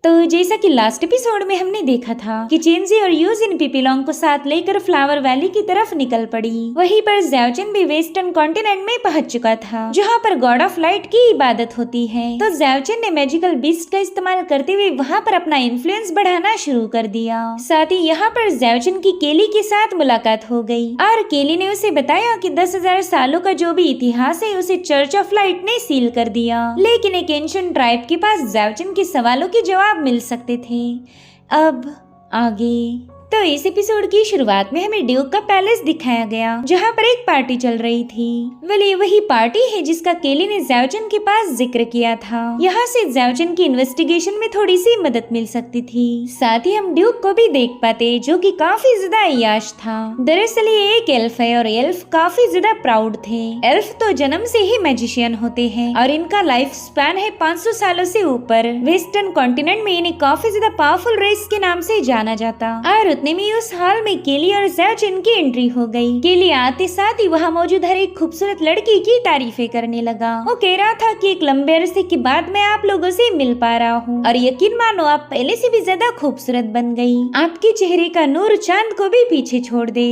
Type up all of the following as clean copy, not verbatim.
तो जैसा कि लास्ट एपिसोड में हमने देखा था कि चेंजी और यूजिन पिपीलोंग को साथ लेकर फ्लावर वैली की तरफ निकल पड़ी। वहीं पर ज़ाओचिन भी वेस्टर्न कॉन्टिनेंट में पहुंच चुका था, जहां पर गॉड ऑफ लाइट की इबादत होती है। तो ज़ाओचिन ने मैजिकल बीस्ट का इस्तेमाल करते हुए वहां पर अपना इन्फ्लुएंस बढ़ाना शुरू कर दिया। साथ ही यहाँ पर ज़ाओचिन की केली के साथ मुलाकात हो गई और केली ने उसे बताया कि 10,000 सालों का जो भी इतिहास है उसे चर्च ऑफ लाइट ने सील कर दिया, लेकिन एक एंशिएंट ट्राइब के पास ज़ाओचिन के सवालों के जवाब मिल सकते थे। अब आगे तो इस एपिसोड की शुरुआत में हमें ड्यूक का पैलेस दिखाया गया, जहाँ पर एक पार्टी चल रही थी। ये वही पार्टी है जिसका केली ने ज़ाओचिन के पास जिक्र किया था। यहाँ से ज़ाओचिन की इन्वेस्टिगेशन में थोड़ी सी मदद मिल सकती थी। साथ ही हम ड्यूक को भी देख पाते, जो कि काफी ज्यादा अय्याश था। दरअसल ये एक एल्फ है और एल्फ काफी ज्यादा प्राउड थे। एल्फ तो जन्म से ही मैजिशियन होते हैं और इनका लाइफ स्पैन है 500 सालों से ऊपर। वेस्टर्न कॉन्टिनेंट में इन्हें काफी ज्यादा पावरफुल रेस के नाम से जाना जाता। और उतने में उस हाल में केली और ज़ाओचिन की एंट्री हो गई। केली आते साथ ही वहाँ मौजूद हर एक खूबसूरत लड़की की तारीफें करने लगा। वो कह रहा था कि एक लंबे अरसे के बाद मैं आप लोगों से मिल पा रहा हूँ और यकीन मानो आप पहले से भी ज्यादा खूबसूरत बन गई। आपके चेहरे का नूर चांद को भी पीछे छोड़ दे।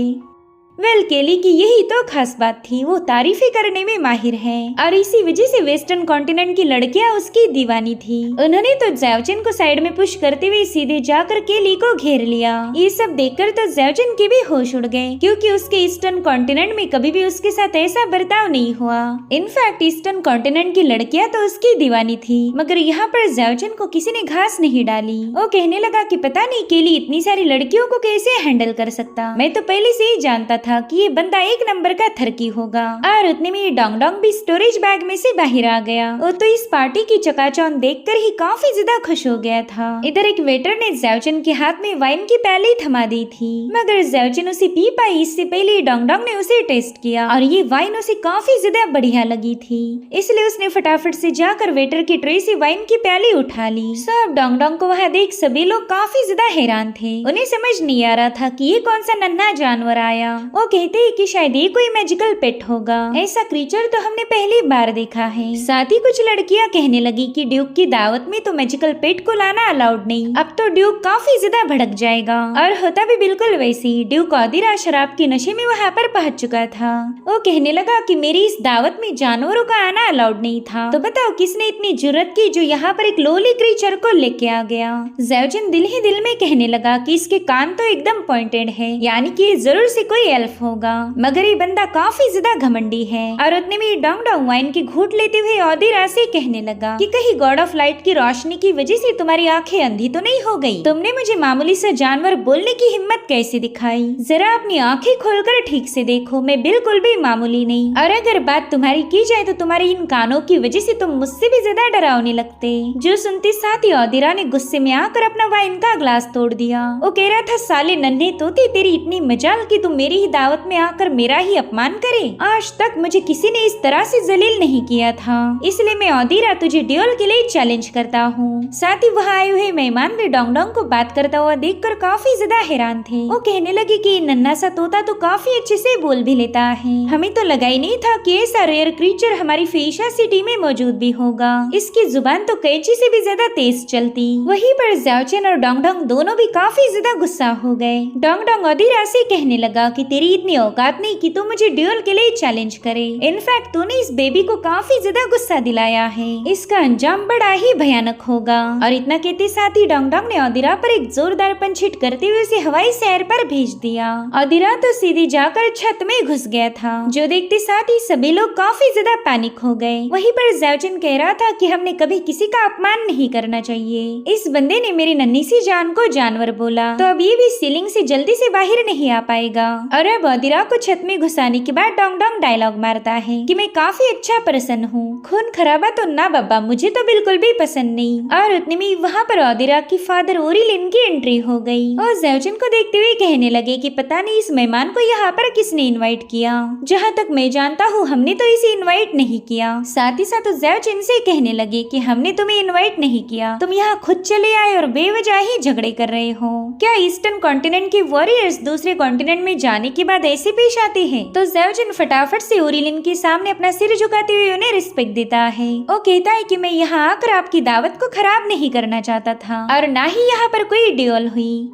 केली की यही तो खास बात थी, वो तारीफें करने में माहिर है और इसी वजह से वेस्टर्न कॉन्टिनेंट की लड़कियां उसकी दीवानी थी। उन्होंने तो ज़ाओचिन को साइड में पुश करते हुए सीधे जाकर केली को घेर लिया। ये सब देखकर तो ज़ाओचिन के भी होश उड़ गए, क्योंकि उसके ईस्टर्न कॉन्टिनेंट में कभी भी उसके साथ ऐसा बर्ताव नहीं हुआ। इनफैक्ट ईस्टर्न कॉन्टिनेंट की लड़कियां तो उसकी दीवानी थी, मगर यहाँ पर ज़ाओचिन को किसी ने घास नहीं डाली। वो कहने लगा कि पता नहीं केली इतनी सारी लड़कियों को कैसे हैंडल कर सकता। मैं तो पहले से ही जानता था कि ये बंदा एक नंबर का थरकी होगा। और उतने में डोंग डोंग भी स्टोरेज बैग में से बाहर आ गया। वो तो इस पार्टी की चकाचौंध देखकर ही काफी ज्यादा खुश हो गया था। इधर एक वेटर ने ज़ाओचिन के हाथ में वाइन की प्याली थमा दी थी, मगर ज़ाओचिन उसे पी पाई इससे पहले डोंग डोंग ने उसे टेस्ट किया और ये वाइन उसे काफी ज्यादा बढ़िया लगी थी। इसलिए उसने फटाफट से जाकर वेटर की ट्रे से वाइन की प्याली उठा ली। सब डोंग डोंग को वहाँ देख सभी लोग काफी ज्यादा हैरान थे। उन्हें समझ नहीं आ रहा था कि ये कौन सा नन्हा जानवर आया। वो कहते हैं कि शायद ये कोई मैजिकल पेट होगा। ऐसा क्रीचर तो हमने पहली बार देखा है। साथ ही कुछ लड़कियां कहने लगी कि ड्यूक की दावत में तो मैजिकल पेट को लाना अलाउड नहीं। अब तो ड्यूक काफी ज्यादा भड़क जाएगा। और होता भी बिल्कुल वैसे ही। ड्यूक औदिरा शराब के नशे में वहाँ पर पहुंच चुका था। वो कहने लगा कि मेरी इस दावत में जानवरों का आना अलाउड नहीं था, तो बताओ किसने इतनी जुर्रत की जो यहाँ पर एक लोली क्रीचर को लेके आ गया। ज़ाओचिन दिल ही दिल में कहने लगा कि इसके कान तो एकदम पॉइंटेड है, यानी कि जरूर से कोई एल्फ होगा। मगर ये बंदा काफी ज्यादा घमंडी है। और उतने में डोंग डोंग वाइन की घूंट लेते हुए औदिरा से कहने लगा कि कहीं गॉड ऑफ लाइट की रोशनी की वजह से तुम्हारी आंखें अंधी तो नहीं हो गई। तुमने मुझे मामूली सा जानवर बोलने की हिम्मत कैसे दिखाई? जरा अपनी आंखें खोलकर ठीक से देखो, मैं बिल्कुल भी मामूली नहीं। और अगर बात तुम्हारी की जाए तो तुम्हारी इन कानों की वजह से तुम मुझसे भी ज्यादा डरावने लगते। जो सुनते साथ ही औदिरा ने गुस्से में आकर अपना वाइन का ग्लास तोड़ दिया। वो कह रहा था साले नन्हे तोते, तेरी इतनी मजाल कि तुम मेरी ही दावत में आकर मेरा ही अपमान करे। आज तक मुझे किसी ने इस तरह से जलील नहीं किया था, इसलिए मैं औदिरा तुझे ड्यूल के लिए चैलेंज करता हूँ। साथ ही वहाँ आए हुए मेहमान भी डोंग डोंग को बात करता हुआ देखकर काफी ज्यादा हैरान थे। वो कहने लगे कि नन्हा सा तोता तो काफी अच्छे से बोल भी लेता है। हमें तो लगा ही नहीं था कि ऐसा रेयर क्रीचर हमारी फेशा सिटी में मौजूद भी होगा। इसकी जुबान तो कैंची से भी ज्यादा तेज चलती। वहीं पर ज़ाओचिन और डोंग डोंग दोनों भी काफी ज्यादा गुस्सा हो गए। डोंग डोंग औदिरा से कहने लगा कि तेरी इतनी औकात नहीं कि तू मुझे ड्यूल के लिए चैलेंज करे। इनफैक्ट तूने इस बेबी को काफी ज्यादा गुस्सा दिलाया है, इसका अंजाम बड़ा ही भयानक होगा। और इतना कहते साथ ही डोंग डोंग ने औदिरा पर एक जोरदार पंच हिट करते हुए उसे हवाई सैर पर भेज दिया। औदिरा तो सीधे जाकर छत में घुस गया था, जो देखते साथ ही सभी लोग काफी ज्यादा पैनिक हो गए। वहीं पर ज़ाओचिन कह रहा था कि हमने कभी किसी का अपमान नहीं करना चाहिए। इस बंदे ने मेरी नन्ही सी जान को जानवर बोला, तो अब ये भी सीलिंग से जल्दी से बाहर नहीं आ पाएगा। और अब औदिरा को छत में घुसाने के बाद डोंग डोंग डायलॉग मारता है कि मैं काफी अच्छा पर्सन हूँ, खून खराबा तो ना बाबा, मुझे तो बिल्कुल भी पसंद नहीं। और उतने में वहाँ पर औदिरा की फादर ओरिलिन की एंट्री हो गई और ज़ाओचिन को देखते हुए कहने लगे कि पता नहीं इस मेहमान को यहाँ पर किसने इनवाइट किया। जहाँ तक मैं जानता हूँ हमने तो इसे इनवाइट नहीं किया। साथ ही साथ ज़ाओचिन से कहने लगे कि हमने तुम्हें इनवाइट नहीं किया, तुम यहाँ खुद चले आए और बेवजह ही झगड़े कर रहे हो। क्या ईस्टर्न कॉन्टिनेंट के वॉरियर्स दूसरे कॉन्टिनेंट में जाने के बाद ऐसे पेश आते हैं तो ज़ाओजिन फटाफट से ओरिलिन के सामने अपना सिर झुकाते हुए उन्हें रिस्पेक्ट देता है। वो कहता है कि मैं यहाँ आकर आपकी दावत को खराब नहीं करना चाहता था और ना ही यहाँ पर कोई ड्यूल हुई।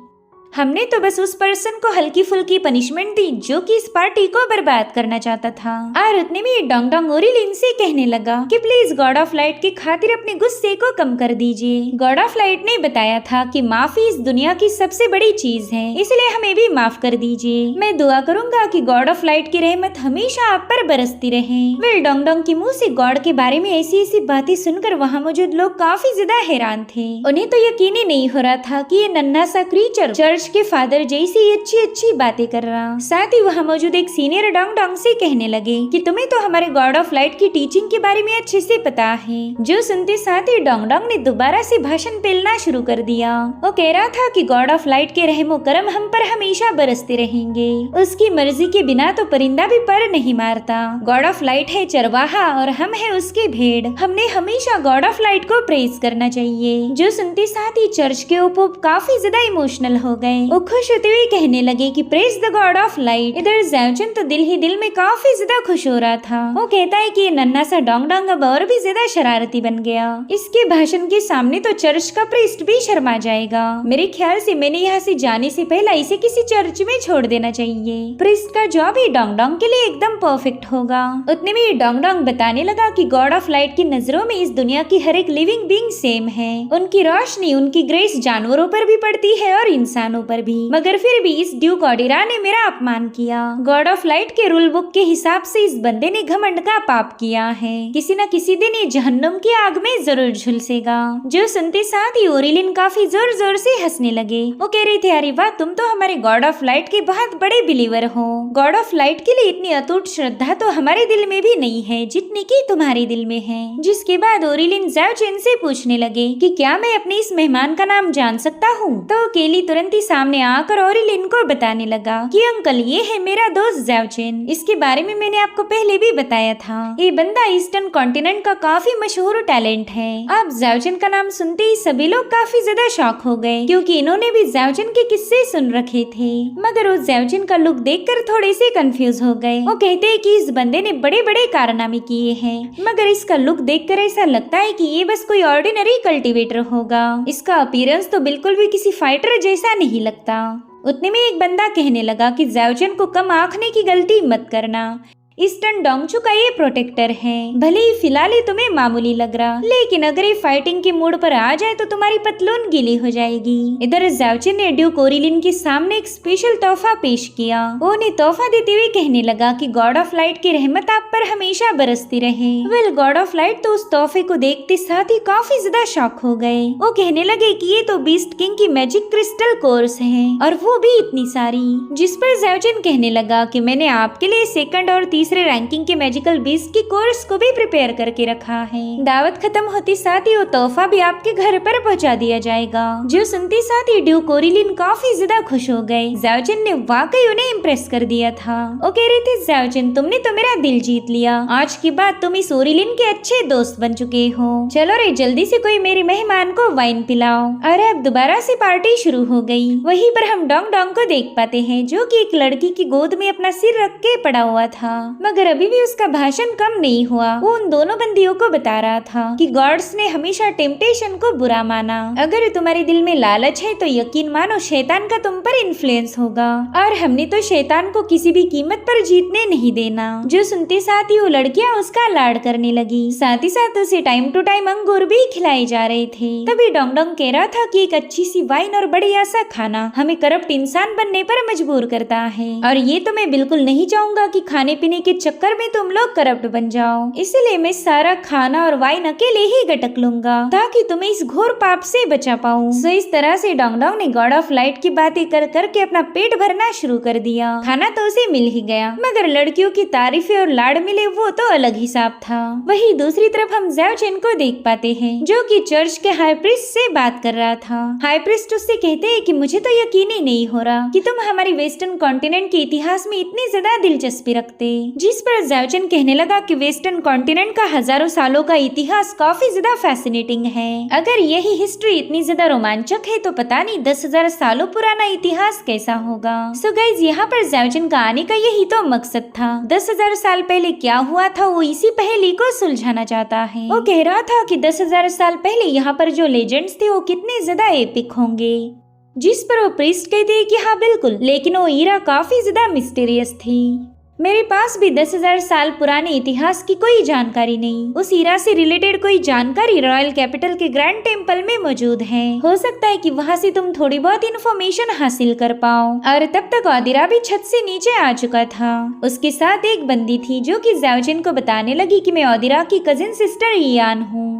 हमने तो बस उस पर्सन को हल्की फुल्की पनिशमेंट दी जो कि इस पार्टी को बर्बाद करना चाहता था। और उतने में डोंगडोंग ओरिलिन से कहने लगा कि प्लीज गॉड ऑफ लाइट की खातिर अपने गुस्से को कम कर दीजिए। गॉड ऑफ लाइट ने बताया था कि माफी इस दुनिया की सबसे बड़ी चीज है, इसलिए हमें भी माफ कर दीजिए। मैं दुआ करूंगा कि गॉड ऑफ लाइट की रहमत हमेशा आप पर बरसती रहे। वेल डोंगडोंग के मुँह से गॉड के बारे में ऐसी ऐसी बातें सुनकर वहाँ मौजूद लोग काफी ज्यादा हैरान थे। उन्हें तो यकीन ही नहीं हो रहा था कि ये नन्हा सा क्रीचर चर्च के फादर जैसी अच्छी अच्छी बातें कर रहा। साथ ही वहाँ मौजूद एक सीनियर डोंगडोंग से कहने लगे कि तुम्हें तो हमारे गॉड ऑफ लाइट की टीचिंग के बारे में अच्छे से पता है। जो सुनते साथ ही डोंगडोंग ने दोबारा से भाषण पेलना शुरू कर दिया। वो कह रहा था कि गॉड ऑफ लाइट के रहमो करम हम पर हमेशा बरसते रहेंगे। उसकी मर्जी के बिना तो परिंदा भी पर नहीं मारता। गॉड ऑफ लाइट है चरवाहा और हम है उसके भेड़। हमने हमेशा गॉड ऑफ लाइट को प्रेज करना चाहिए। जो सुनते साथ ही चर्च के ऊपर काफी ज्यादा इमोशनल हो गए। वो खुश होते हुए कहने लगे कि praise the God of light. इधर ज़ाओजिन तो दिल ही दिल में काफी ज्यादा खुश हो रहा था। वो कहता है कि ये नन्हा सा डोंगडोंग अब और भी ज्यादा शरारती बन गया। इसके भाषण के सामने तो चर्च का प्रीस्ट भी शर्मा जाएगा। मेरे ख्याल से मैंने यहाँ से जाने से पहले इसे किसी चर्च में छोड़ देना चाहिए। प्रीस्ट का जॉब ही डोंगडोंग के लिए एकदम परफेक्ट होगा। उतने में ये डोंगडोंग बताने लगा कि गॉड ऑफ लाइट की नजरों में इस दुनिया की हर एक लिविंग बीइंग सेम है। उनकी रोशनी उनकी ग्रेस जानवरों पर भी पड़ती है और इंसानों पर भी। मगर फिर भी इस ड्यूक ऑडिरा ने मेरा अपमान किया। गॉड ऑफ लाइट के रूल बुक के हिसाब से इस बंदे ने घमंड का पाप किया है। किसी न किसी दिन ये जहन्नुम की आग में जरूर झुलसेगा। जो सुनते साथ ही ओरिलिन काफी जोर जोर से हंसने लगे। वो कह रही थी अरे वाह, तुम तो हमारे गॉड ऑफ लाइट के बहुत बड़े बिलीवर हो। गॉड ऑफ लाइट के लिए इतनी अटूट श्रद्धा तो हमारे दिल में भी नहीं है जितनी की तुम्हारे दिल में है। जिसके बाद ओरिलिन ज़ाओजिन से पूछने लगे कि क्या मैं अपने इस मेहमान का नाम जान सकता हूँ। तो केली तुरंत ही सामने आकर ओरिलिन को बताने लगा कि अंकल ये है मेरा दोस्त ज़ाओजिन। इसके बारे में मैंने आपको पहले भी बताया था। ये बंदा ईस्टर्न कॉन्टिनेंट का काफी मशहूर टैलेंट है। अब ज़ाओजिन का नाम सुनते ही सभी लोग काफी ज्यादा शॉक हो गए क्योंकि इन्होंने भी ज़ाओजिन के किस्से सुन रखे थे। मगर वो ज़ाओजिन का लुक देखकर थोड़े से कंफ्यूज हो गए। वो कहते हैं कि इस बंदे ने बड़े बड़े कारनामे किए हैं, मगर इसका लुक देखकर ऐसा लगता है कि ये बस कोई ऑर्डिनरी कल्टीवेटर होगा। इसका अपीयरेंस तो बिल्कुल भी किसी फाइटर जैसा नहीं लगता। उतने में एक बंदा कहने लगा कि ज़ाओजिन को कम आंकने की गलती मत करना। ईस्टर्न डोंगचू का ये प्रोटेक्टर है। भले ही फिलहाल ही तुम्हें मामूली लग रहा, लेकिन अगर ये फाइटिंग के मूड पर आ जाए तो तुम्हारी पतलून गीली हो जाएगी। इधर ज़ाओजिन ने ड्यूक ओरिलिन के सामने एक स्पेशल तोहफा पेश किया। वो उन्हें तोहफा देते हुए कहने लगा कि गॉड ऑफ लाइट की रहमत आप पर हमेशा बरसती रहे। वेल गॉड ऑफ लाइट तो उस तोहफे को देखते साथ ही काफी ज्यादा शॉक हो गए। वो कहने लगे कि ये तो बीस्ट किंग की मैजिक क्रिस्टल कोर्स है और वो भी इतनी सारी। जिस पर ज़ाओजिन कहने लगा कि मैंने आपके लिए सेकंड और तीसरे रैंकिंग के मैजिकल बीस्ट की कोर्स को भी प्रिपेयर करके रखा है। दावत खत्म होती साथ ही वो तोहफा भी आपके घर पर पहुंचा दिया जाएगा। जो सुनते साथ ही ड्यूक ओरिलिन काफी ज्यादा खुश हो गए। ज़ाओजिन ने वाकई उन्हें इम्प्रेस कर दिया था। वो कह रहे थे ज़ाओजिन तुमने तो मेरा दिल जीत लिया। आज के बाद तुम इस ओरिलिन के अच्छे दोस्त बन चुके हो। चलो रे जल्दी से कोई मेरे मेहमान को वाइन पिलाओ। अरे अब दोबारा से पार्टी शुरू हो गई। वहीं पर हम डोंगडोंग को देख पाते हैं जो कि एक लड़की की गोद में अपना सिर रख के पड़ा हुआ था। मगर अभी भी उसका भाषण कम नहीं हुआ। वो उन दोनों बंदियों को बता रहा था कि गॉड्स ने हमेशा टेम्पटेशन को बुरा माना। अगर तुम्हारे दिल में लालच है तो यकीन मानो शैतान का तुम पर इन्फ्लुएंस होगा और हमने तो शैतान को किसी भी कीमत पर जीतने नहीं देना। जो सुनते साथ ही वो लड़कियां उसका लाड करने लगी। साथ ही साथ उसे टाइम टू टाइम अंगूर भी खिलाए जा रहे थे। तभी डोंगडोंग कह रहा था कि एक अच्छी सी वाइन और बढ़िया सा खाना हमें करप्ट इंसान बनने पर मजबूर करता है और ये तो मैं बिल्कुल नहीं चाहूंगा कि खाने पीने के चक्कर में तुम लोग करप्ट बन जाओ। इसलिए मैं सारा खाना और वाइन अकेले ही गटक लूंगा ताकि तुम्हें इस घोर पाप से बचा पाऊं। सो इस तरह से डोंगडोंग ने गॉड ऑफ लाइट की बातें कर करके अपना पेट भरना शुरू कर दिया। खाना तो उसे मिल ही गया मगर लड़कियों की तारीफें और लाड़ मिले वो तो अलग हिसाब था। वही दूसरी तरफ हम ज़ाओजिन को देख पाते हैं जो कि चर्च के हाई प्रीस्ट से बात कर रहा था। हाई प्रीस्ट उससे कहते हैं कि मुझे तो यकीन ही नहीं हो रहा कि तुम हमारी वेस्टर्न कॉन्टिनेंट के इतिहास में इतनी ज्यादा दिलचस्पी रखते। जिस पर ज़ाओचन कहने लगा कि वेस्टर्न कॉन्टिनेंट का हजारों सालों का इतिहास काफी ज्यादा फैसिनेटिंग है। अगर यही हिस्ट्री इतनी ज्यादा रोमांचक है तो पता नहीं 10,000 सालों पुराना इतिहास कैसा होगा। सो गाइज, यहाँ पर ज़ाओचन का आने का यही तो मकसद था। 10,000 साल पहले क्या हुआ था वो इसी पहेली को सुलझाना चाहता है। वो कह रहा था कि 10,000 साल पहले यहाँ पर जो लेजेंड्स थे वो कितने ज्यादा एपिक होंगे। जिस पर वो प्रीस्ट कहते हैं कि हाँ बिल्कुल, लेकिन वो ईरा काफी ज्यादा मिस्टीरियस थी। मेरे पास भी 10,000 साल पुराने इतिहास की कोई जानकारी नहीं। उस ईरा से रिलेटेड कोई जानकारी रॉयल कैपिटल के ग्रैंड टेम्पल में मौजूद है। हो सकता है कि वहाँ से तुम थोड़ी बहुत इन्फॉर्मेशन हासिल कर पाओ। और तब तक औदिरा भी छत से नीचे आ चुका था। उसके साथ एक बंदी थी जो कि ज़ाओचन को बताने लगी कि मैं औदिरा की कजिन सिस्टर इयान हूँ।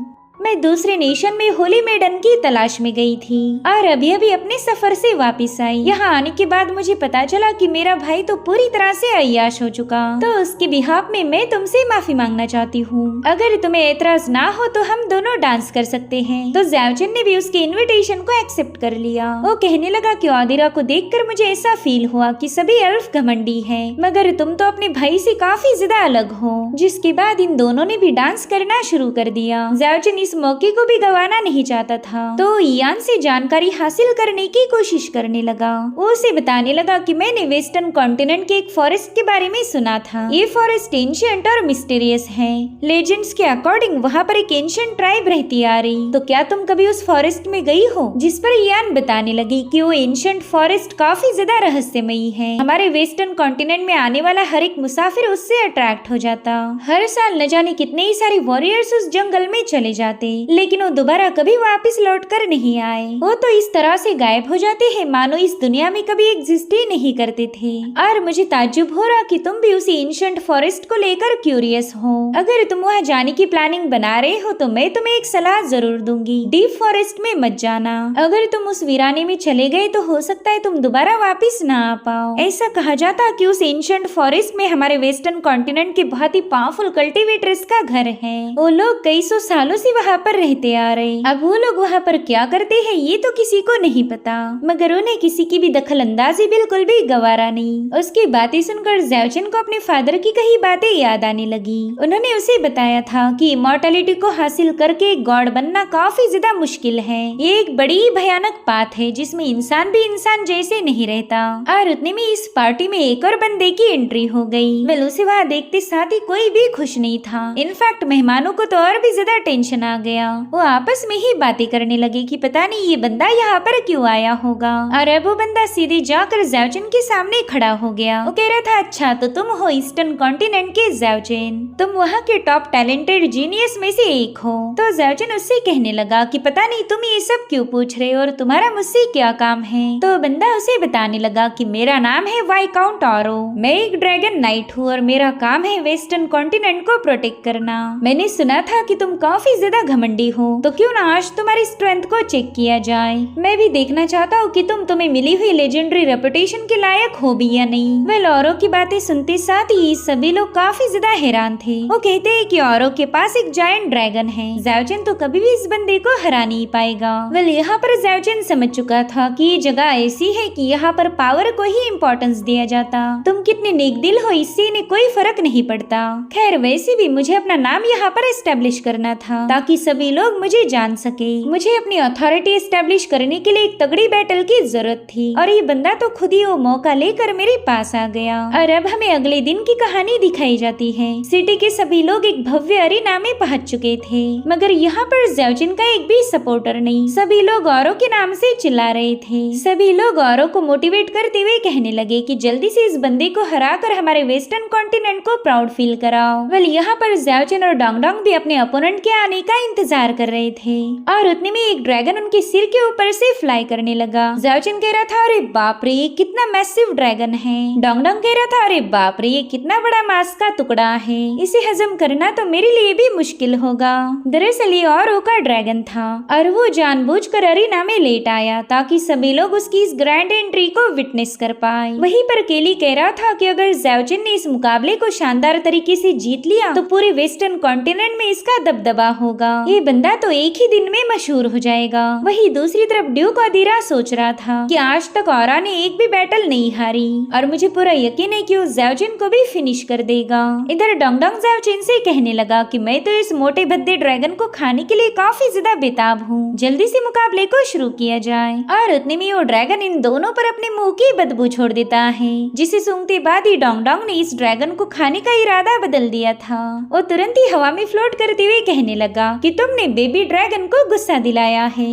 मैं दूसरे नेशन में होली मेडन की तलाश में गई थी और अभी अभी अपने सफर से वापस आई। यहाँ आने के बाद मुझे पता चला कि मेरा भाई तो पूरी तरह से अय्याश हो चुका। तो उसके बिहाफ में मैं तुमसे माफी मांगना चाहती हूँ। अगर तुम्हें एतराज ना हो तो हम दोनों डांस कर सकते हैं। तो ज़ाओचन ने भी उसके इन्विटेशन को एक्सेप्ट कर लिया। वो कहने लगा कि औदिरा को देखकर मुझे ऐसा फील हुआ कि सभी एल्फ घमंडी है, मगर तुम तो अपने भाई से काफी ज्यादा अलग हो। जिसके बाद इन दोनों ने भी डांस करना शुरू कर दिया। ज़ाओचन इस मौके को भी गंवाना नहीं चाहता था, तो इयान से जानकारी हासिल करने की कोशिश करने लगा। वो उसे बताने लगा कि मैंने वेस्टर्न कॉन्टिनेंट के एक फॉरेस्ट के बारे में सुना था। ये फॉरेस्ट एंशिएंट और मिस्टीरियस है। लेजेंड्स के अकॉर्डिंग वहाँ पर एक एंशिएंट ट्राइब रहती आ रही। तो क्या तुम कभी उस फॉरेस्ट में गई हो? जिस पर इयान बताने लगी कि वो एंशिएंट फॉरेस्ट काफी ज्यादा रहस्यमयी है। हमारे वेस्टर्न कॉन्टिनेंट में आने वाला हर एक मुसाफिर उससे अट्रैक्ट हो जाता। हर साल न जाने कितने ही सारे वॉरियर्स उस जंगल में चले जाते, लेकिन वो दोबारा कभी वापस लौट कर नहीं आए। वो तो इस तरह से गायब हो जाते हैं मानो इस दुनिया में कभी एग्जिस्ट ही नहीं करते थे। और मुझे ताज्जुब हो रहा कि तुम भी उसी एंशिएंट फॉरेस्ट को लेकर क्यूरियस हो। अगर तुम वहाँ जाने की प्लानिंग बना रहे हो तो मैं तुम्हें एक सलाह जरूर दूंगी, डीप फॉरेस्ट में मत जाना। अगर तुम उस वीराने में चले गए तो हो सकता है तुम दोबारा वापस ना आ पाओ। ऐसा कहा जाता कि उस एंशिएंट फॉरेस्ट में हमारे वेस्टर्न कॉन्टिनेंट के बहुत ही पावरफुल कल्टीवेटर्स का घर है। वो लोग कई सौ सालों से वहाँ पर रहते आ रहे। अब वो लोग वहाँ पर क्या करते हैं ये तो किसी को नहीं पता, मगर उन्हें किसी की भी दखल अंदाजी बिल्कुल भी गवारा नहीं। उसकी बातें सुनकर ज़ाओचन को अपने फादर की कही बातें याद आने लगी। उन्होंने उसे बताया था कि इमॉर्टैलिटी को हासिल करके एक गॉड बनना काफी ज्यादा मुश्किल है। ये एक बड़ी भयानक बात है जिसमें इंसान भी इंसान जैसे नहीं रहता। और उतने में इस पार्टी में एक और बंदे की एंट्री हो गई। वेल, उसे वहाँ देखते साथ ही कोई भी खुश नहीं था। इनफैक्ट मेहमानों को तो और भी ज्यादा टेंशन आ गया। वो आपस में ही बातें करने लगे कि पता नहीं ये बंदा यहाँ पर क्यों आया होगा। और अब वो बंदा सीधे जाकर ज़ाओचन के सामने खड़ा हो गया। वो कह रहा था, अच्छा तो तुम हो ईस्टर्न कॉन्टिनेंट के ज़ाओचन, तुम वहाँ के टॉप टैलेंटेड जीनियस में से एक हो। तो ज़ाओचन उससे कहने लगा कि पता नहीं तुम ये सब क्यों पूछ रहे हो और तुम्हारा मुझसे क्या काम है। तो बंदा उसे बताने लगा कि मेरा नाम है वाइकाउंट ऑरो, मैं एक ड्रैगन नाइट हूँ और मेरा काम है वेस्टर्न कॉन्टिनेंट को प्रोटेक्ट करना। मैंने सुना था कि तुम काफी ज्यादा घमंडी हो, तो क्यों ना आज तुम्हारी स्ट्रेंथ को चेक किया जाए। मैं भी देखना चाहता हूँ कि तुम तुम्हें मिली हुई लेजेंडरी रेपुटेशन के लायक हो भी या नहीं। वे औरों की बातें सुनते साथ ही सभी लोग काफी ज्यादा हैरान थे। वो कहते हैं कि औरों के पास एक जायंट ड्रैगन है। ज़ाओचन तो कभी भी इस बंदे को हरा नहीं पाएगा। वेल, यहाँ पर ज़ाओचन समझ चुका था कि ये जगह ऐसी है कि यहाँ पर पावर को ही इम्पोर्टेंस दिया जाता। तुम कितने नेक दिल हो इससे इन्हें कोई फर्क नहीं पड़ता। खैर, वैसे भी मुझे अपना नाम यहाँ पर एस्टेब्लिश करना था ताकि सभी लोग मुझे जान सके। मुझे अपनी अथॉरिटी एस्टेब्लिश करने के लिए एक तगड़ी बैटल की जरूरत थी और ये बंदा तो खुद ही वो मौका लेकर मेरे पास आ गया। और अब हमें अगले दिन की कहानी दिखाई जाती है। सिटी के सभी लोग एक भव्य अरीना में पहुंच चुके थे, मगर यहाँ पर ज़ाओचन का एक भी सपोर्टर नहीं। सभी लोग औरों के नाम से चिल्ला रहे थे। सभी लोग औरों को मोटिवेट करते हुए कहने लगे कि जल्दी से इस बंदे को हराकर हमारे वेस्टर्न कॉन्टिनेंट को प्राउड फील कराओ। वेल, यहाँ पर ज़ाओचन और डोंगडोंग भी अपने ओपोनेंट के आने का इंतजार कर रहे थे और उतने में एक ड्रैगन उनके सिर के ऊपर से फ्लाई करने लगा। ज़ाओचन कह रहा था, अरे बाप रे ये कितना मैसिव ड्रैगन है। डोंगडोंग कह रहा था, अरे बाप रे ये कितना बड़ा मांस का टुकड़ा है, इसे हजम करना तो मेरे लिए भी मुश्किल होगा। दरअसल ये औरों का ड्रैगन था और वो जानबूझकर अरीना में लेट आया ताकि सभी लोग उसकी इस ग्रैंड एंट्री को विटनेस कर पाए। वहीं पर केली कह रहा था कि अगर ज़ाओचन ने इस मुकाबले को शानदार तरीके से जीत लिया तो पूरे वेस्टर्न कॉन्टिनेंट में इसका दबदबा होगा। ये बंदा तो एक ही दिन में मशहूर हो जाएगा। वही दूसरी तरफ ड्यूक और दीरा सोच रहा था कि आज तक औरा ने एक भी बैटल नहीं हारी और मुझे पूरा यकीन है कि वो ज़ाओजिन को भी फिनिश कर देगा। इधर डोंगडोंग ज़ाओजिन से कहने लगा कि मैं तो इस मोटे भद्दे ड्रैगन को खाने के लिए काफी ज्यादा बेताब हूँ, जल्दी से मुकाबले को शुरू किया जाए। और उतने में वो ड्रैगन इन दोनों पर अपने मुंह की बदबू छोड़ देता है, जिसे सूंघते बाद ही डोंगडोंग ने इस ड्रैगन को खाने का इरादा बदल दिया था। वो तुरंत ही हवा में फ्लोट करते हुए कहने लगा कि तुमने बेबी ड्रैगन को गुस्सा दिलाया है,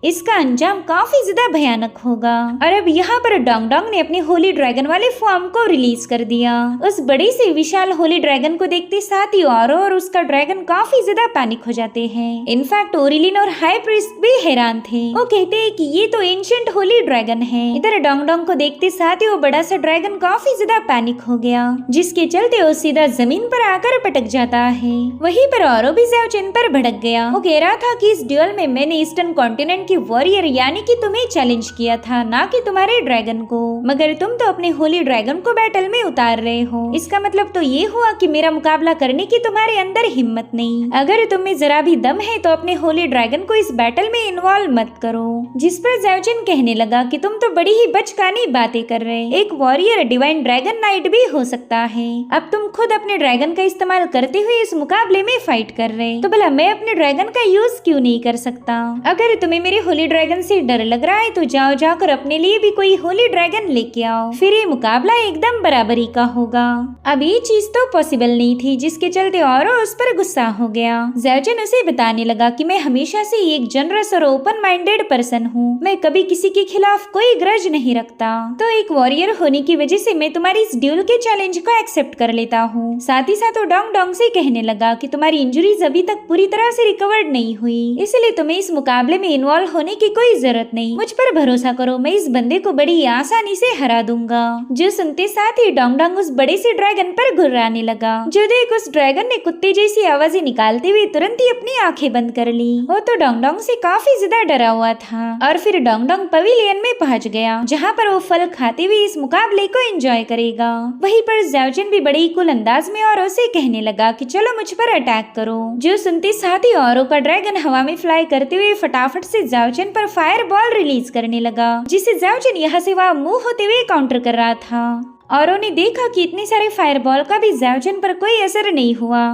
इसका अंजाम काफी ज्यादा भयानक होगा। और अब यहाँ पर डोंगडोंग ने अपने होली ड्रैगन वाले फॉर्म को रिलीज कर दिया। उस बड़ी से विशाल होली ड्रैगन को देखते साथ ही औरो और उसका ड्रैगन काफी ज्यादा पैनिक हो जाते हैं। इनफैक्ट ओरिलिन और हाई प्रीस्ट भी हैरान थे। वो कहते हैं कि ये तो एंशिएंट होली ड्रैगन है। इधर डोंगडोंग को देखते साथ ही वो बड़ा सा ड्रैगन काफी ज्यादा पैनिक हो गया, जिसके चलते वो सीधा जमीन पर आकर पटक जाता है। वहीं पर औरो भी ज़ाओजिन पर भड़क गया। वो कह रहा था कि इस ड्यूल में मैंने ईस्टर्न कॉन्टिनेंट वॉरियर यानी कि तुम्हें चैलेंज किया था, ना कि तुम्हारे ड्रैगन को, मगर तुम तो अपने होली ड्रैगन को बैटल में उतार रहे हो। इसका मतलब तो ये हुआ कि मेरा मुकाबला करने की तुम्हारे अंदर हिम्मत नहीं। अगर तुम में जरा भी दम है तो अपने होली ड्रैगन को इस बैटल में इन्वॉल्व मत करो। जिस पर ज़ाओजिन कहने लगा कि तुम तो बड़ी ही बचकानी बातें कर रहे, एक वॉरियर डिवाइन ड्रैगन नाइट भी हो सकता है। अब तुम खुद अपने ड्रैगन का इस्तेमाल करते हुए इस मुकाबले में फाइट कर रहे, तो भला मैं अपने ड्रैगन का यूज क्यों नहीं कर सकता? अगर तुम्हें मेरे होली ड्रैगन से डर लग रहा है तो जाओ जाकर अपने लिए भी कोई होली ड्रैगन लेके आओ, फिर ये मुकाबला एकदम बराबरी का होगा। अब ये चीज तो पॉसिबल नहीं थी, जिसके चलते औरो उस पर गुस्सा हो गया। ज़ाओजिन उसे बताने लगा कि मैं हमेशा से एक जनरस और ओपन माइंडेड पर्सन हूँ, मैं कभी किसी के खिलाफ कोई ग्रज नहीं रखता, तो एक वॉरियर होने की वजह से मैं तुम्हारी इस ड्यूल के चैलेंज को एक्सेप्ट कर लेता हूँ। साथ ही साथ वो डोंगडोंग से कहने लगा कि तुम्हारी इंजरीज अभी तक पूरी तरह से रिकवर्ड नहीं हुई, इसलिए तुम्हें इस मुकाबले में इन्वॉल्व होने की कोई जरूरत नहीं। मुझ पर भरोसा करो, मैं इस बंदे को बड़ी आसानी से हरा दूंगा। जो सुनते साथ ही डोंगडोंग उस बड़े से ड्रैगन पर घुर्राने लगा। जो देख उस ड्रैगन ने कुत्ते जैसी आवाजें निकालते हुए तुरंत ही अपनी आंखें बंद कर ली। वो तो डोंगडोंग से काफी ज्यादा डरा हुआ था। और फिर डोंगडोंग पवेलियन में पहुंच गया, जहाँ पर वो फल खाते हुए इस मुकाबले को एंजॉय करेगा। वहीं पर ज़ाओजिन भी बड़े कूल अंदाज में औरों से कहने लगा कि चलो मुझ पर अटैक करो। जो सुनते साथ ही औरों का ड्रैगन हवा में फ्लाई करते हुए फटाफट से ज़ाओजिन पर फायर बॉल रिलीज करने लगा, जिसे ज़ाओजिन यहाँ से वहाँ मूव होते हुए काउंटर कर रहा था। औरों ने देखा कि इतने सारे फायर बॉल का भी ज़ाओजिन पर कोई असर नहीं हुआ,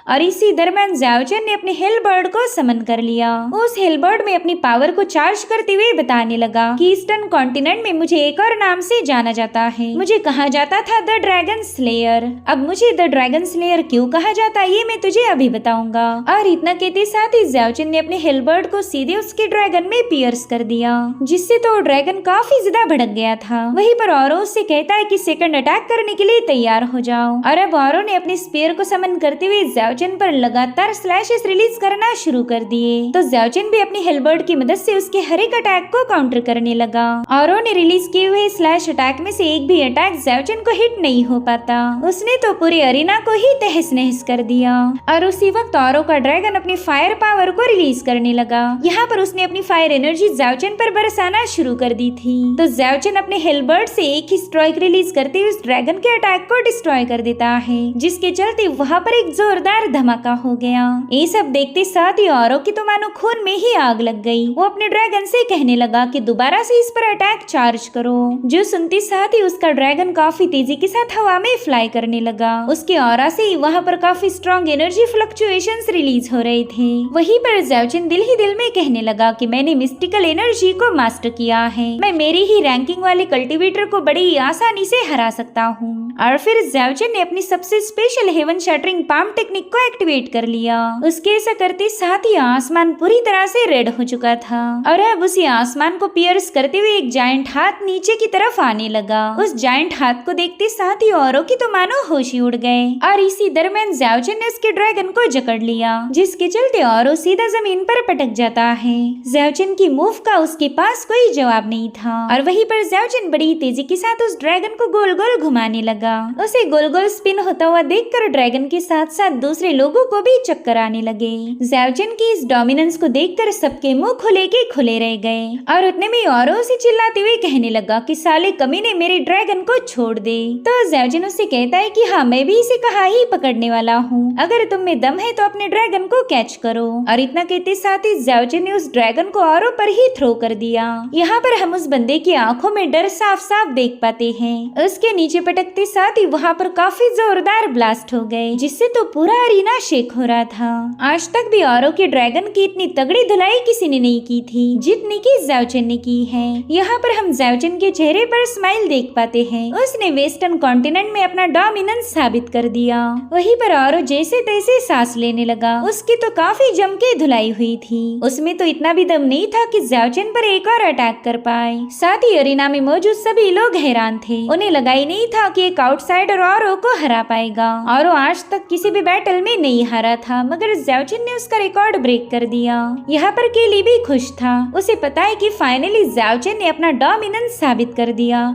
और इसी दरम्यान ज़ाओजिन ने अपने हेलबर्ड को समन कर लिया। उस हेलबर्ड में अपनी पावर को चार्ज करते हुए बताने लगा कि ईस्टर्न कॉन्टिनेंट में मुझे एक और नाम से जाना जाता है, मुझे कहा जाता था द ड्रैगन स्लेयर। अब मुझे द ड्रैगन स्लेयर क्यों कहा जाता है ये मैं तुझे अभी बताऊंगा। और इतना कहते साथ ही ज़ाओजिन ने अपने हेलबर्ड को सीधे उसके ड्रैगन में पियर्स कर दिया, जिससे तो ड्रैगन काफी ज्यादा भड़क गया था। वहीं पर औरो उससे कहता है कि सेकंड अटैक करने के लिए तैयार हो जाओ। और अब औरो ने अपने स्पीयर को समन करते हुए ज़ाओजिन पर लगातार स्लैशेस रिलीज करना शुरू कर दिए। तो ज़ाओजिन भी अपनी हेलबर्ड की मदद से उसके हर एक अटैक को काउंटर करने लगा। औरो ने रिलीज किए हुए स्लैश अटैक में से एक भी अटैक ज़ाओजिन को हिट नहीं हो पाता। उसने तो पूरे अरीना को ही तहस नहस कर दिया। और उसी वक्त औरो का ड्रैगन अपनी फायर पावर को रिलीज करने लगा। यहाँ पर उसने अपनी फायर एनर्जी ज़ाओजिन पर बरसाना शुरू कर दी थी। तो ज़ाओजिन अपने हेलबर्ड से एक ही स्ट्राइक रिलीज करते हुए उस ड्रैगन के अटैक को डिस्ट्रॉय कर देता है, जिसके चलते वहाँ पर एक जोरदार धमाका हो गया। ये सब देखते साथ ही औरो की तो मानो खून में ही आग लग गई। वो अपने ड्रैगन से कहने लगा कि दोबारा से इस पर अटैक चार्ज करो। जो सुनते साथ ही उसका ड्रैगन काफी तेजी के साथ हवा में फ्लाई करने लगा। उसके ऑरा से ही वहाँ पर काफी स्ट्रॉन्ग एनर्जी फ्लक्चुएशंस रिलीज हो रहे थे। वहीं पर ज़ाओजिन दिल ही दिल में कहने लगा कि मैंने मिस्टिकल एनर्जी को मास्टर किया है, मैं मेरी ही रैंकिंग वाले कल्टीवेटर को बड़ी आसानी से हरा सकता हूँ। और फिर ज़ाओजिन ने अपनी सबसे special heaven shattering palm technique को एक्टिवेट कर लिया। उसके ऐसा करते साथ ही आसमान पूरी तरह से रेड हो चुका था, और अब उसी आसमान को पियर्स करते हुए एक जायंट हाथ नीचे की तरफ आने लगा। उस जायंट हाथ को देखते साथ ही औरों की तो मानो होश ही उड़ गए। और इसी दरम्यान ज़ाओजिन ने उसके ड्रैगन को जकड़ लिया, जिसके चलते औरों सीधा जमीन पर पटक जाता है। ज़ाओजिन की मूव का उसके पास कोई जवाब नहीं था, और वहीं पर ज़ाओजिन बड़ी तेजी के साथ उस ड्रैगन को गोल गोल घुमाने लगा। पाएगा। उसे गोल गोल स्पिन होता हुआ देखकर ड्रैगन के साथ साथ दूसरे लोगों को भी चक्कर आने लगे। ज़ाओ की इस डोमिनेंस को देखकर सबके मुंह खुले के खुले रह गए और उतने में औरो उसे चिल्लाते हुए कहने लगा कि साले कमीने मेरे ड्रैगन को छोड़ दे। तो ज़ाओ उससे कहता है कि हाँ मैं भी इसे कहाँ ही पकड़ने वाला हूँ, अगर तुम में दम है तो अपने ड्रैगन को कैच करो। और इतना कहते साथ ही ज़ाओ ने उस ड्रैगन को औरों पर ही थ्रो कर दिया। यहाँ पर हम उस बंदे की आंखों में डर साफ साफ देख पाते हैं। उसके नीचे पटकते साथ ही वहाँ पर काफी जोरदार ब्लास्ट हो गए, जिससे तो पूरा अरीना शेक हो रहा था। आज तक भी औरों के ड्रैगन की इतनी तगड़ी धुलाई किसी ने नहीं की थी जितनी की ज़ाओ ने की है। यहाँ पर हम ज़ाओ के चेहरे पर स्माइल देख पाते हैं। उसने वेस्टर्न कॉन्टिनेंट में अपना डोमिनेंस साबित कर दिया। वहीं पर औरों जैसे तैसे सांस लेने लगा। उसकी तो काफी जम के धुलाई हुई थी। उसमें तो इतना भी दम नहीं था कि ज़ाओ पर एक और अटैक कर पाए। साथ ही अरीना में मौजूद सभी लोग हैरान थे। उन्हें लगा ही नहीं था कि एक आउटसाइडर औरों को हरा पाएगा। औरों आज तक किसी भी बैटल में नहीं हारा था, मगर ज़ाओ ने उसका रिकॉर्ड ब्रेक कर दिया। यहाँ पर केली भी खुश था। उसे पता है कि फाइनली ज़ाओ ने अपना डोमिनेंस साबित कर दिया।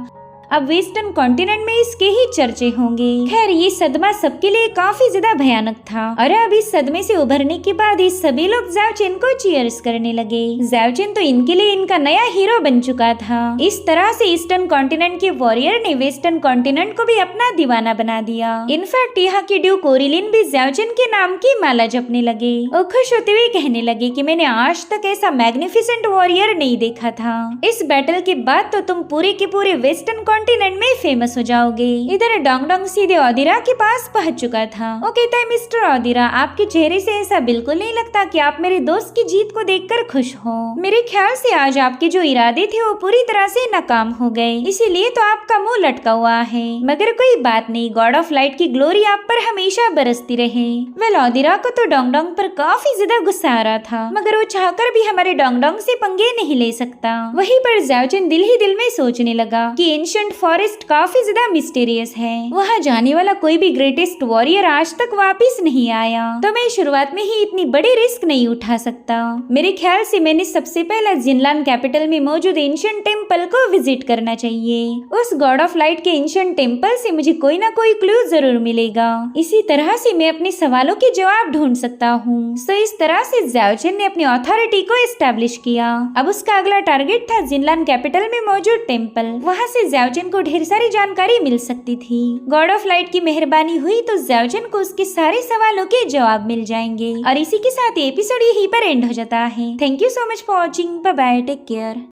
अब वेस्टर्न कॉन्टिनेंट में इसके ही चर्चे होंगे। खैर ये सदमा सबके लिए काफी ज्यादा भयानक था और अब इस सदमे से उभरने के बाद इस सभी लोग ज़ाओ को चीयर्स करने लगे। ज़ाओ तो इनके लिए इनका नया हीरो बन चुका था। इस तरह से ईस्टर्न कॉन्टिनेंट के वॉरियर ने वेस्टर्न कॉन्टिनेंट को भी अपना दीवाना बना दिया। इनफैक्ट यहाँ के ड्यूक ओरिलिन भी ज़ाओ के नाम की माला जपने लगे और खुश होते हुए कहने लगे कि मैंने आज तक ऐसा मैग्निफिसेंट वॉरियर नहीं देखा था। इस बैटल के बाद तो तुम पूरे के पूरे वेस्टर्न कॉन्टिनेंट में फेमस हो जाओगे। इधर डोंगडोंग सीधे ओदिरा के पास पहुंच चुका था। वो कहता है मिस्टर ओदिरा, आपके चेहरे से ऐसा बिल्कुल नहीं लगता कि आप मेरे दोस्त की जीत को देखकर खुश हो। मेरे ख्याल से आज आपके जो इरादे थे वो पूरी तरह से नाकाम हो गए, इसीलिए तो आपका मुंह लटका हुआ है। मगर कोई बात नहीं, गॉड ऑफ लाइट की ग्लोरी आप पर हमेशा बरसती रहे। वेल ओदिरा को तो डोंगडोंग पर काफी ज्यादा गुस्सा आ रहा था, मगर वो चाहकर भी हमारे डोंगडोंग से पंगे नहीं ले सकता। वहीं पर ज़ाओ दिल ही दिल में सोचने लगा कि एंशिएंट फॉरेस्ट काफी ज्यादा मिस्टीरियस है। वहाँ जाने वाला कोई भी ग्रेटेस्ट वॉरियर आज तक वापिस नहीं आया, तो मैं शुरुआत में ही इतनी बड़ी रिस्क नहीं उठा सकता। मेरे ख्याल से मैंने सबसे पहले जिनलान कैपिटल में मौजूद एंशिएंट टेम्पल को विजिट करना चाहिए। उस गॉड ऑफ लाइट के एंशिएंट टेम्पल से मुझे कोई ना कोई क्लू जरूर मिलेगा। इसी तरह से मैं अपने सवालों के जवाब ढूंढ सकता हूँ। सो इस तरह से ज़ाओ ने अपनी अथॉरिटी को एस्टेब्लिश किया। अब उसका अगला टारगेट था जिनलान कैपिटल में मौजूद टेम्पल। वहाँ से ज़ाओ को ढेर सारी जानकारी मिल सकती थी। गॉड ऑफ लाइट की मेहरबानी हुई तो ज़ाओ को उसके सारे सवालों के जवाब मिल जाएंगे। और इसी के साथ एपिसोड यहीं पर एंड हो जाता है। Thank you so much for watching. Bye bye, take care.